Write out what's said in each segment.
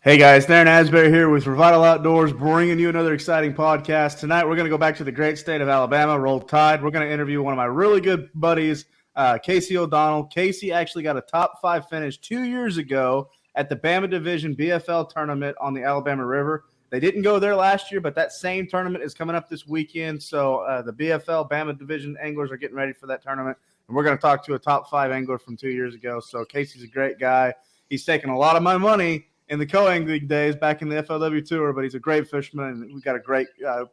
Hey guys, Darren Asbury here with Revital Outdoors, bringing you another exciting podcast. Tonight we're going to go back to the great state of Alabama, Roll Tide. We're going to interview one of my really good buddies, Casey O'Donnell. Casey actually got a top 5 finish 2 years ago at the Bama Division BFL tournament on the Alabama River. They didn't go there last year, but that same tournament is coming up this weekend. So the BFL Bama Division anglers are getting ready for that tournament. And we're going to talk to a top 5 angler from 2 years ago. So Casey's a great guy. He's taken a lot of my money in the co-angling days back in the FLW Tour, but he's a great fisherman, and we've got a great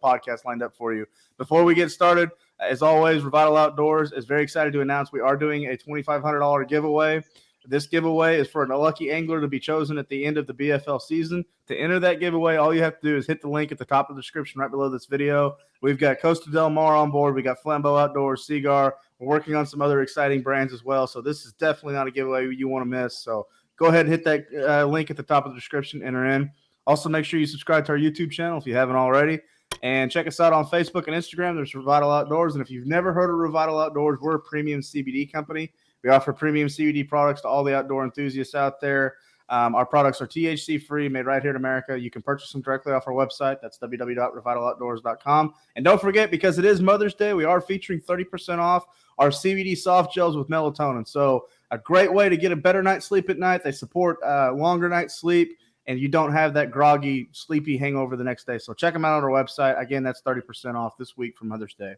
podcast lined up for you. Before we get started, as always, Revital Outdoors is very excited to announce we are doing a $2,500 giveaway. This giveaway is for a lucky angler to be chosen at the end of the BFL season. To enter that giveaway, all you have to do is hit the link at the top of the description right below this video. We've got Costa Del Mar on board. We got Flambeau Outdoors, Seagar. We're working on some other exciting brands as well, so this is definitely not a giveaway you want to miss. So go ahead and hit that link at the top of the description, enter in. Also, make sure you subscribe to our YouTube channel if you haven't already. And check us out on Facebook and Instagram. There's Revital Outdoors. And if you've never heard of Revital Outdoors, we're a premium CBD company. We offer premium CBD products to all the outdoor enthusiasts out there. Our products are THC-free, made right here in America. You can purchase them directly off our website. That's www.revitaloutdoors.com. And don't forget, because it is Mother's Day, we are featuring 30% off our CBD soft gels with melatonin. So a great way to get a better night's sleep at night. They support longer night's sleep, and you don't have that groggy, sleepy hangover the next day. So check them out on our website. Again, that's 30% off this week for Mother's Day.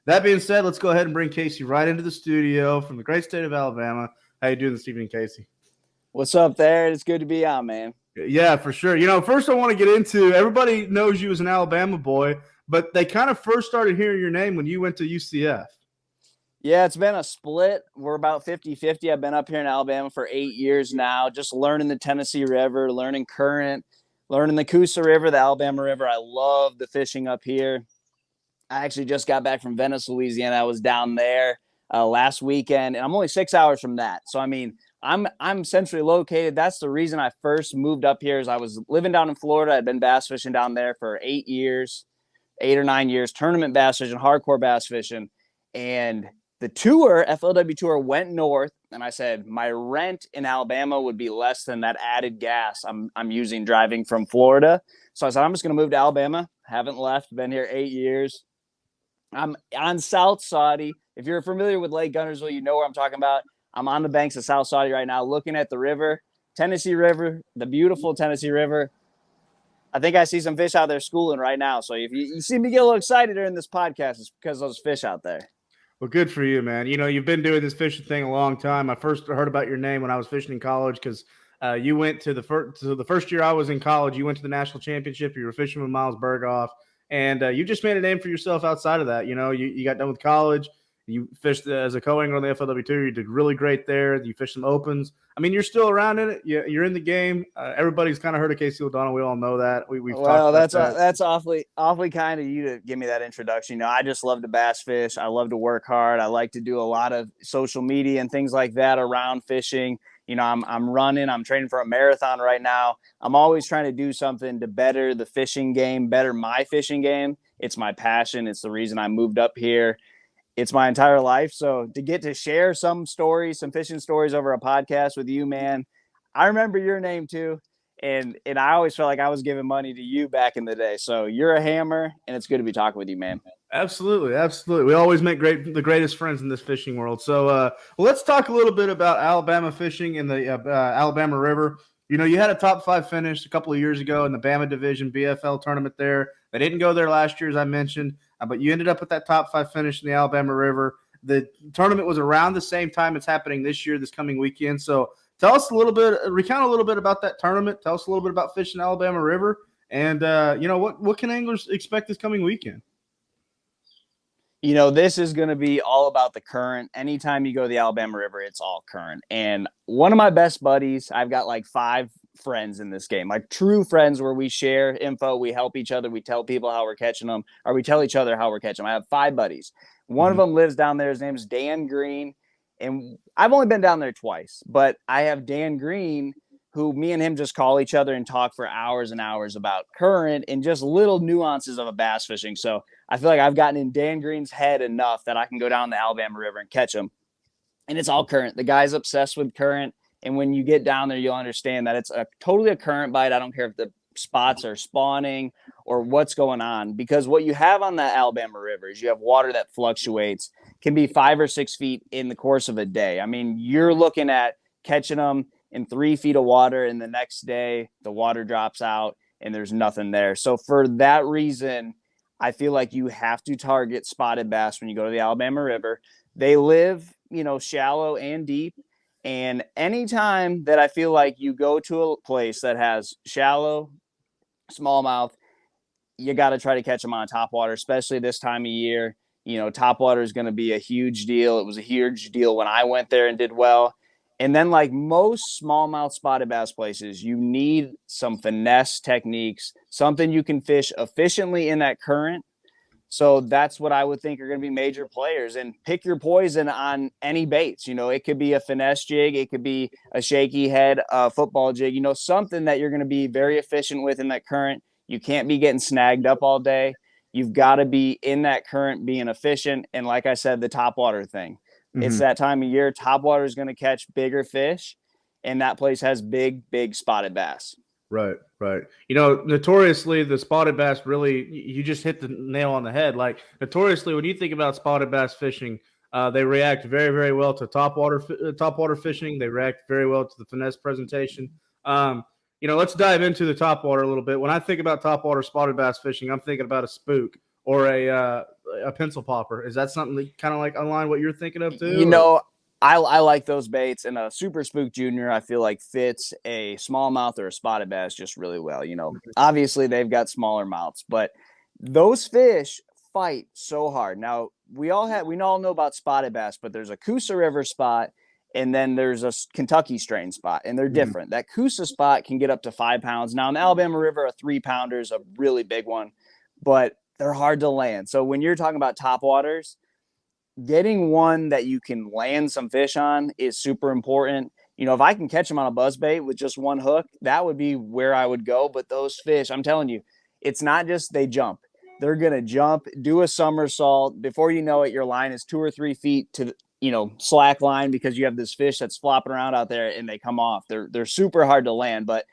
That being said, let's go ahead and bring Casey right into the studio from the great state of Alabama. How you doing this evening, Casey? What's up there? It's good to be on, man. Yeah, for sure. You know, first I want to get into, everybody knows you as an Alabama boy, but they kind of first started hearing your name when you went to UCF. Yeah, it's been a split. We're about 50-50. I've been up here in Alabama for 8 years now, just learning the Tennessee River, learning current, learning the Coosa River, the Alabama River. I love the fishing up here. I actually just got back from Venice, Louisiana. I was down there last weekend, and I'm only 6 hours from that. So, I mean, I'm centrally located. That's the reason I first moved up here is I was living down in Florida. I'd been bass fishing down there for 8 years, 8 or 9 years, tournament bass fishing, hardcore bass fishing. And the tour, FLW tour, went north, and I said my rent in Alabama would be less than that added gas I'm using driving from Florida. So I said I'm just going to move to Alabama. Haven't left. Been here 8 years. I'm on South Saudi. If you're familiar with Lake Guntersville, you know where I'm talking about. I'm on the banks of South Saudi right now, looking at the river, Tennessee River, the beautiful Tennessee River. I think I see some fish out there schooling right now. So if you see me get a little excited during this podcast, it's because those fish out there. Well, good for you, man. You know, you've been doing this fishing thing a long time. I first heard about your name when I was fishing in college because you went to the first year I was in college. You went to the national championship. You were fishing with Miles Berghoff, and you just made a name for yourself outside of that. You know, you got done with college. You fished as a co-angler on the FLW Tour. You did really great there. You fished some opens. I mean, you're still around in it. You're in the game. Everybody's kind of heard of Casey O'Donnell. We all know that. We've talked about that. That's awfully kind of you to give me that introduction. You know, I just love to bass fish. I love to work hard. I like to do a lot of social media and things like that around fishing. You know, I'm running. I'm training for a marathon right now. I'm always trying to do something to better the fishing game, better my fishing game. It's my passion. It's the reason I moved up here. It's my entire life. So to get to share some stories, some fishing stories over a podcast with you, man, I remember your name too. And I always felt like I was giving money to you back in the day. So you're a hammer, and it's good to be talking with you, man. Absolutely, absolutely. We always make the greatest friends in this fishing world. So well, let's talk a little bit about Alabama fishing in the Alabama River. You know, you had a top 5 finish a couple of years ago in the Bama Division BFL tournament there. They didn't go there last year, as I mentioned, but you ended up with that top 5 finish in the Alabama River. The tournament was around the same time it's happening this year, this coming weekend. So tell us a little bit, recount a little bit about that tournament. Tell us a little bit about fishing Alabama River. And, you know, what can anglers expect this coming weekend? You know, this is going to be all about the current. Anytime you go to the Alabama River, it's all current. And one of my best buddies, I've got like 5 friends in this game, like true friends where we share info, we help each other, we tell people how we're catching them, or we tell each other how we're catching them. I have 5 buddies. One of them lives down there. His name is Dan Green. And I've only been down there twice, but I have Dan Green, who me and him just call each other and talk for hours and hours about current and just little nuances of a bass fishing. So I feel like I've gotten in Dan Green's head enough that I can go down the Alabama River and catch him. And it's all current. The guy's obsessed with current. And when you get down there, you'll understand that it's totally a current bite. I don't care if the spots are spawning or what's going on, because what you have on that Alabama River is you have water that fluctuates, can be 5 or 6 feet in the course of a day. I mean, you're looking at catching them in 3 feet of water, and the next day the water drops out and there's nothing there. So for that reason, I feel like you have to target spotted bass when you go to the Alabama River. They live, shallow and deep. And anytime that I feel like you go to a place that has shallow, smallmouth, you got to try to catch them on topwater, especially this time of year. Topwater is going to be a huge deal. It was a huge deal when I went there and did well. And then, like most smallmouth spotted bass places, you need some finesse techniques, something you can fish efficiently in that current. So that's what I would think are going to be major players. And pick your poison on any baits. It could be a finesse jig, it could be a shaky head, a football jig, something that you're going to be very efficient with in that current. You can't be getting snagged up all day. You've got to be in that current being efficient. And like I said, the topwater thing. It's that time of year. Topwater is going to catch bigger fish, and that place has big spotted bass. Right. Notoriously, the spotted bass really, you just hit the nail on the head. Like, notoriously, when you think about spotted bass fishing, they react very, very well to topwater fishing. They react very well to the finesse presentation. Let's dive into the topwater a little bit. When I think about topwater spotted bass fishing, I'm thinking about a spook or a pencil popper. Is that something that kind of like align what you're thinking of too? I like those baits, and a Super Spook Junior I feel like fits a smallmouth or a spotted bass just really well. Obviously they've got smaller mouths, but those fish fight so hard. Now we all know about spotted bass, but there's a Coosa River spot, and then there's a Kentucky strain spot, and they're different. That Coosa spot can get up to 5 pounds. Now in the Alabama River, a 3-pounder is a really big one, but they're hard to land. So when you're talking about topwaters, getting one that you can land some fish on is super important. If I can catch them on a buzzbait with just one hook, that would be where I would go. But those fish, I'm telling you, it's not just they jump. They're going to jump, do a somersault. Before you know it, your line is 2 or 3 feet to, slack line, because you have this fish that's flopping around out there and they come off. They're super hard to land. But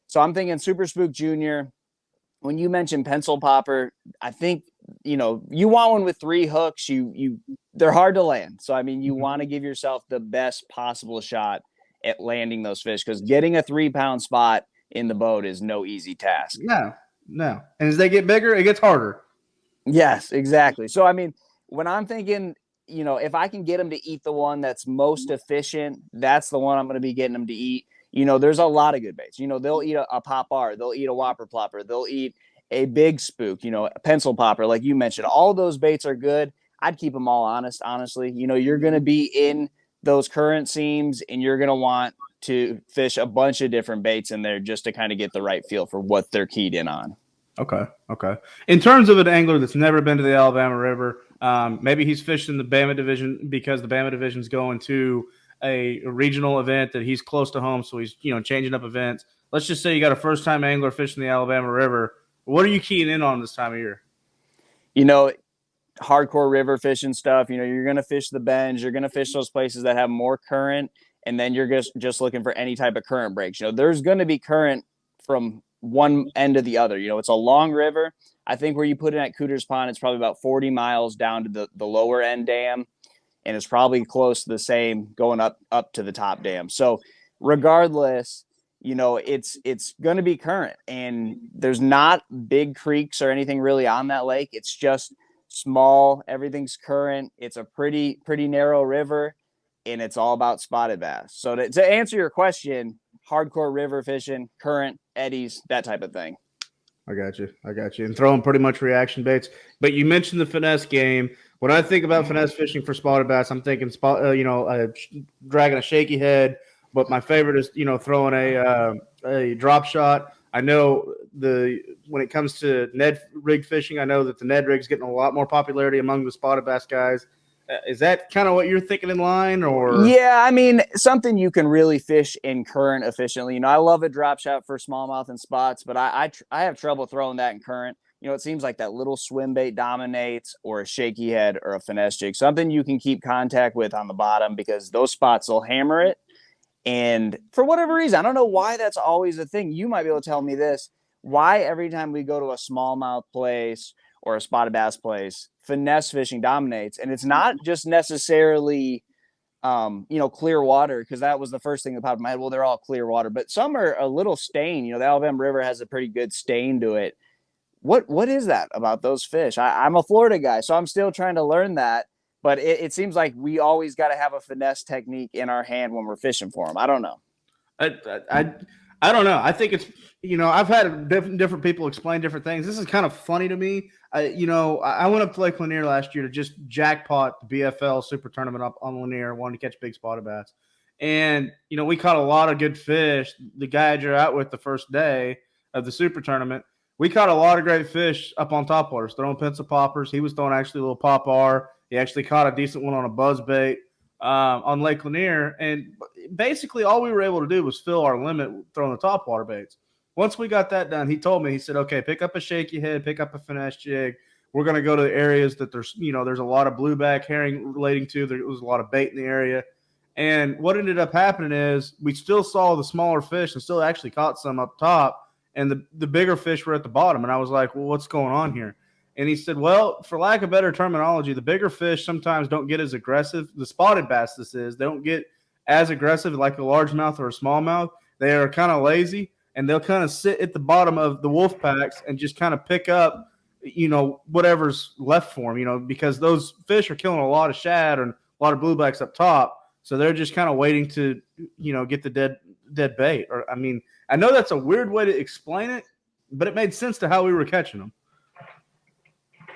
so I'm thinking Super Spook Junior. When you mentioned pencil popper, I think, you want one with 3 hooks. They're hard to land. So, I mean, you want to give yourself the best possible shot at landing those fish, because getting a 3-pound spot in the boat is no easy task. No. And as they get bigger, it gets harder. Yes, exactly. So, I mean, when I'm thinking, if I can get them to eat the one that's most efficient, that's the one I'm going to be getting them to eat. There's a lot of good baits. They'll eat a pop bar, they'll eat a whopper plopper, they'll eat a big spook, a pencil popper, like you mentioned. All those baits are good. I'd keep them all honestly. You're going to be in those current seams, and you're going to want to fish a bunch of different baits in there just to kind of get the right feel for what they're keyed in on. Okay. In terms of an angler that's never been to the Alabama River, maybe he's fishing the Bama division because the Bama division is going to a regional event that he's close to home, so he's changing up events. Let's just say you got a first-time angler fishing the Alabama River. What are you keying in on this time of year? Hardcore river fishing stuff. You're going to fish the bends. You're going to fish those places that have more current, and then you're just looking for any type of current breaks. There's going to be current from one end to the other. It's a long river. I think where you put it at Cooter's Pond, it's probably about 40 miles down to the lower end dam, and it's probably close to the same going up to the top dam. So regardless, it's going to be current, and there's not big creeks or anything really on that lake. It's just small. Everything's current. It's a pretty narrow river, and it's all about spotted bass. So to answer your question, hardcore river fishing, current, eddies, that type of thing. I got you. And throwing pretty much reaction baits. But you mentioned the finesse game. When I think about finesse fishing for spotted bass, I'm thinking dragging a shaky head. But my favorite is throwing a drop shot. I know when it comes to Ned rig fishing, I know that the Ned rig's getting a lot more popularity among the spotted bass guys. Is that kind of what you're thinking in line, or? Yeah, I mean, something you can really fish in current efficiently. I love a drop shot for smallmouth and spots, but I have trouble throwing that in current. It seems like that little swim bait dominates, or a shaky head or a finesse jig, something you can keep contact with on the bottom, because those spots will hammer it. And for whatever reason, I don't know why that's always a thing. You might be able to tell me this. Why every time we go to a smallmouth place or a spotted bass place, finesse fishing dominates. And it's not just necessarily clear water, because that was the first thing that popped in my head. Well, they're all clear water, but some are a little stained. The Alabama River has a pretty good stain to it. What is that about those fish? I'm a Florida guy, so I'm still trying to learn that. But it seems like we always got to have a finesse technique in our hand when we're fishing for them. I don't know. I don't know. I think it's, I've had different people explain different things. This is kind of funny to me. I went up to Lake Lanier last year to just jackpot the BFL Super Tournament up on Lanier. Wanted to catch big spotted bass, and we caught a lot of good fish. The guy I drew out with the first day of the Super Tournament, we caught a lot of great fish up on Topwater, throwing pencil poppers. He was throwing actually a little pop-R. He actually caught a decent one on a buzz bait on Lake Lanier. And basically all we were able to do was fill our limit throwing the topwater baits. Once we got that done, he told me, he said, okay, pick up a shaky head, pick up a finesse jig. We're going to go to the areas that there's a lot of blueback herring relating to. There was a lot of bait in the area. And what ended up happening is we still saw the smaller fish and still actually caught some up top. And the bigger fish were at the bottom. And I was like, well, what's going on here? And he said, well, for lack of better terminology, the bigger fish sometimes don't get as aggressive. The spotted bass, they don't get as aggressive like a largemouth or a smallmouth. They are kind of lazy, and they'll kind of sit at the bottom of the wolf packs and just kind of pick up, whatever's left for them, because those fish are killing a lot of shad and a lot of bluebacks up top. So they're just kind of waiting to, get the dead bait. Or, I know that's a weird way to explain it, but it made sense to how we were catching them.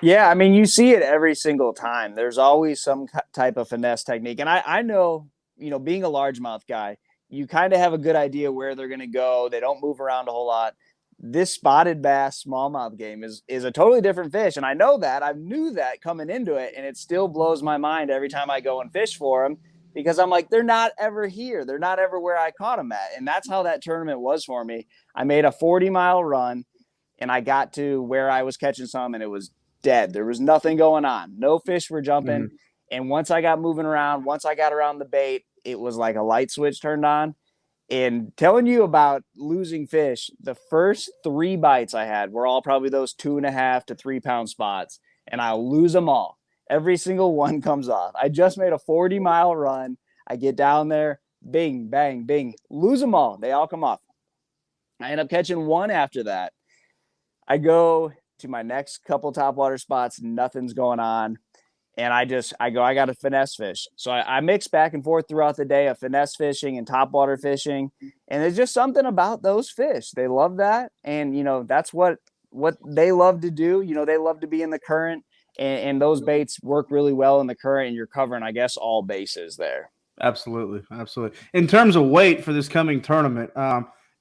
Yeah, you see it every single time. There's always some type of finesse technique. And I know, being a largemouth guy, you kind of have a good idea where they're going to go. They don't move around a whole lot. This spotted bass smallmouth game is a totally different fish. And I know that. I knew that coming into it. And it still blows my mind every time I go and fish for them, because I'm like, they're not ever here. They're not ever where I caught them at. And that's how that tournament was for me. I made a 40-mile run, and I got to where I was catching some, and it was dead. There was nothing going on. No fish were jumping. Mm-hmm. And once I got moving around, once I got around the bait, it was like a light switch turned on. And telling you about losing fish, the first 3 bites I had were all probably those 2.5 to 3 pound spots. And I'll lose them all. Every single one comes off. I just made a 40-mile run. I get down there, bing, bang, bing, lose them all. They all come off. I end up catching one after that. I go to my next couple topwater spots, nothing's going on. And I got a finesse fish. So I mix back and forth throughout the day of finesse fishing and topwater fishing. And there's just something about those fish. They love that. And, that's what they love to do. They love to be in the current, and those baits work really well in the current, and you're covering, I guess, all bases there. Absolutely. Absolutely. In terms of weight for this coming tournament,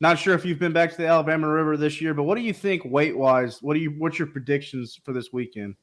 not sure if you've been back to the Alabama River this year, but what do you think weight-wise? What's your predictions for this weekend?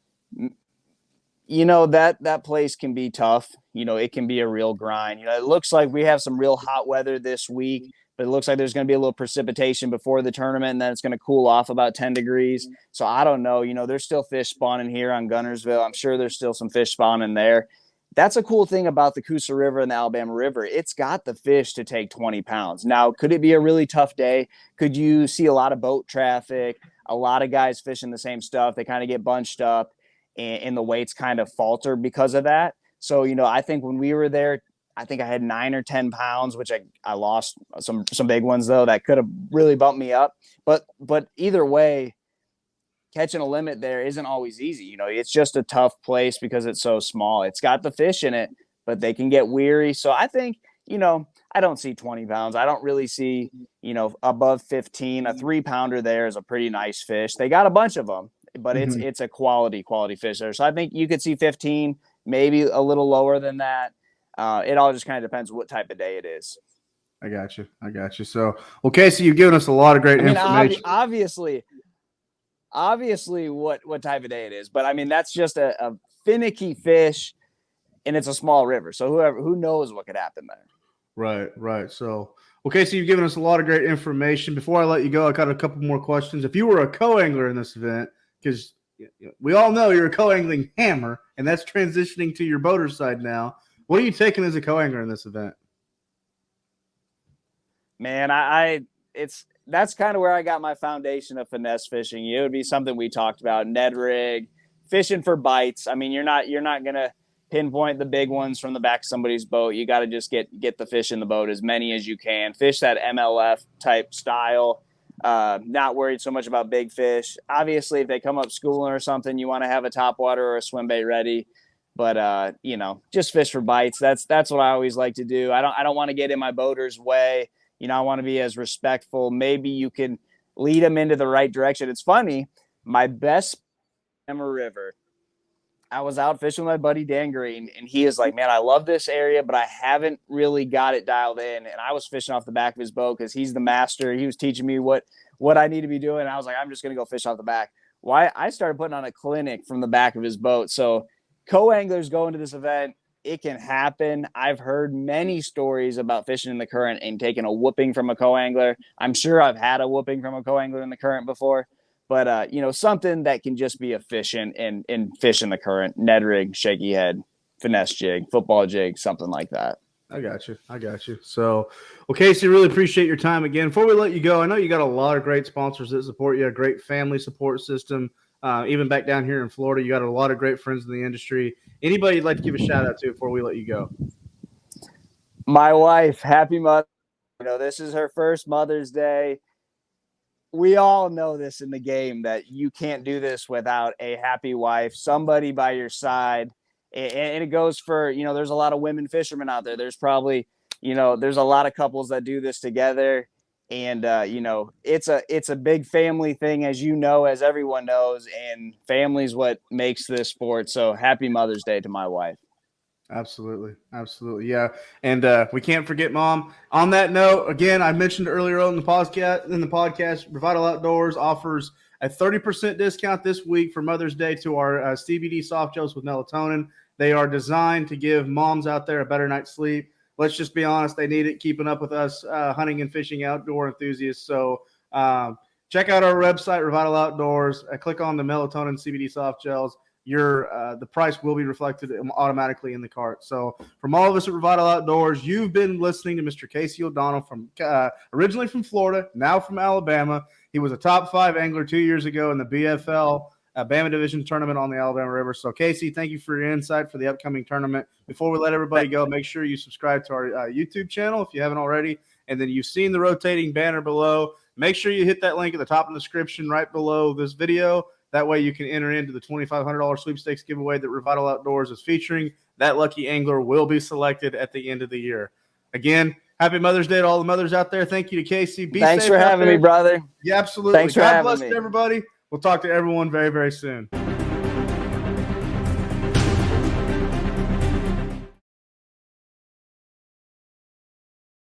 That place can be tough. It can be a real grind. It looks like we have some real hot weather this week, but it looks like there's going to be a little precipitation before the tournament, and then it's going to cool off about 10 degrees. So I don't know. There's still fish spawning here on Gunnersville. I'm sure there's still some fish spawning there. That's a cool thing about the Coosa River and the Alabama River. It's got the fish to take 20 pounds. Now, could it be a really tough day? Could you see a lot of boat traffic, a lot of guys fishing the same stuff? They kind of get bunched up, and the weights kind of falter because of that. So, I think when we were there, I think I had 9 or 10 pounds, which I lost some big ones, though, that could have really bumped me up. But either way, catching a limit there isn't always easy. It's just a tough place because it's so small. It's got the fish in it, but they can get weary. So I think, I don't see 20 pounds. I don't really see, above 15. A 3-pounder there is a pretty nice fish. They got a bunch of them, but it's a quality fish there. So I think you could see 15, maybe a little lower than that. It all just kind of depends what type of day it is. I got you. So, okay, so you've given us a lot of great information. Obviously what type of day it is, but that's just a finicky fish, and it's a small river. So who knows what could happen there. Right. So, okay, so you've given us a lot of great information. Before I let you go, I got a couple more questions. If you were a co-angler in this event, because we all know you're a co-angling hammer, and that's transitioning to your boater side now. What are you taking as a co-angler in this event? Man, that's kind of where I got my foundation of finesse fishing. It would be something we talked about, Ned rig, fishing for bites. I mean, you're not gonna pinpoint the big ones from the back of somebody's boat. You got to just get the fish in the boat, as many as you can. Fish that MLF type style. Not worried so much about big fish. Obviously, if they come up schooling or something, you want to have a topwater or a swim bait ready. But just fish for bites. That's what I always like to do. I don't want to get in my boater's way. I want to be as respectful. Maybe you can lead them into the right direction. It's funny. My best Emma River, I was out fishing with my buddy Dan Green, and he is like, man, I love this area, but I haven't really got it dialed in. And I was fishing off the back of his boat because he's the master. He was teaching me what I need to be doing. And I was like, I'm just going to go fish off the back. Why? I started putting on a clinic from the back of his boat. So co-anglers going to this event, it can happen. I've heard many stories about fishing in the current and taking a whooping from a co-angler. I'm sure I've had a whooping from a co-angler in the current before. But, something that can just be efficient and fish in the current, Ned rig, shaky head, finesse jig, football jig, something like that. I got you. So, well, Casey, really appreciate your time again. Before we let you go, I know you got a lot of great sponsors that support you, a great family support system. Even back down here in Florida, you got a lot of great friends in the industry. Anybody you'd like to give a shout out to before we let you go? My wife, happy mother. This is her first Mother's Day. We all know this in the game, that you can't do this without a happy wife, somebody by your side. And it goes for, there's a lot of women fishermen out there. There's probably, there's a lot of couples that do this together. And, it's a big family thing, as as everyone knows, and family's what makes this sport. So happy Mother's Day to my wife. Absolutely. Yeah. And we can't forget Mom. On that note, again, I mentioned earlier on in the podcast, Revital Outdoors offers a 30% discount this week for Mother's Day to our CBD soft gels with melatonin. They are designed to give moms out there a better night's sleep. Let's just be honest, they need it keeping up with us hunting and fishing outdoor enthusiasts. So check out our website, Revital Outdoors. Click on the melatonin CBD soft gels. The price will be reflected automatically in the cart. So from all of us at Revital Outdoors, you've been listening to Mr. Casey O'Donnell from originally from Florida, now from Alabama. He was a top 5 angler 2 years ago in the BFL Bama Division tournament on the Alabama River. So Casey, thank you for your insight for the upcoming tournament. Before we let everybody go, make sure you subscribe to our YouTube channel if you haven't already. And then you've seen the rotating banner below. Make sure you hit that link at the top of the description right below this video. That way you can enter into the $2,500 sweepstakes giveaway that Revital Outdoors is featuring. That lucky angler will be selected at the end of the year. Again, happy Mother's Day to all the mothers out there. Thank you to Casey. Thanks for having me, brother. Yeah, absolutely. Thanks for having me. God bless everybody. We'll talk to everyone very, very soon.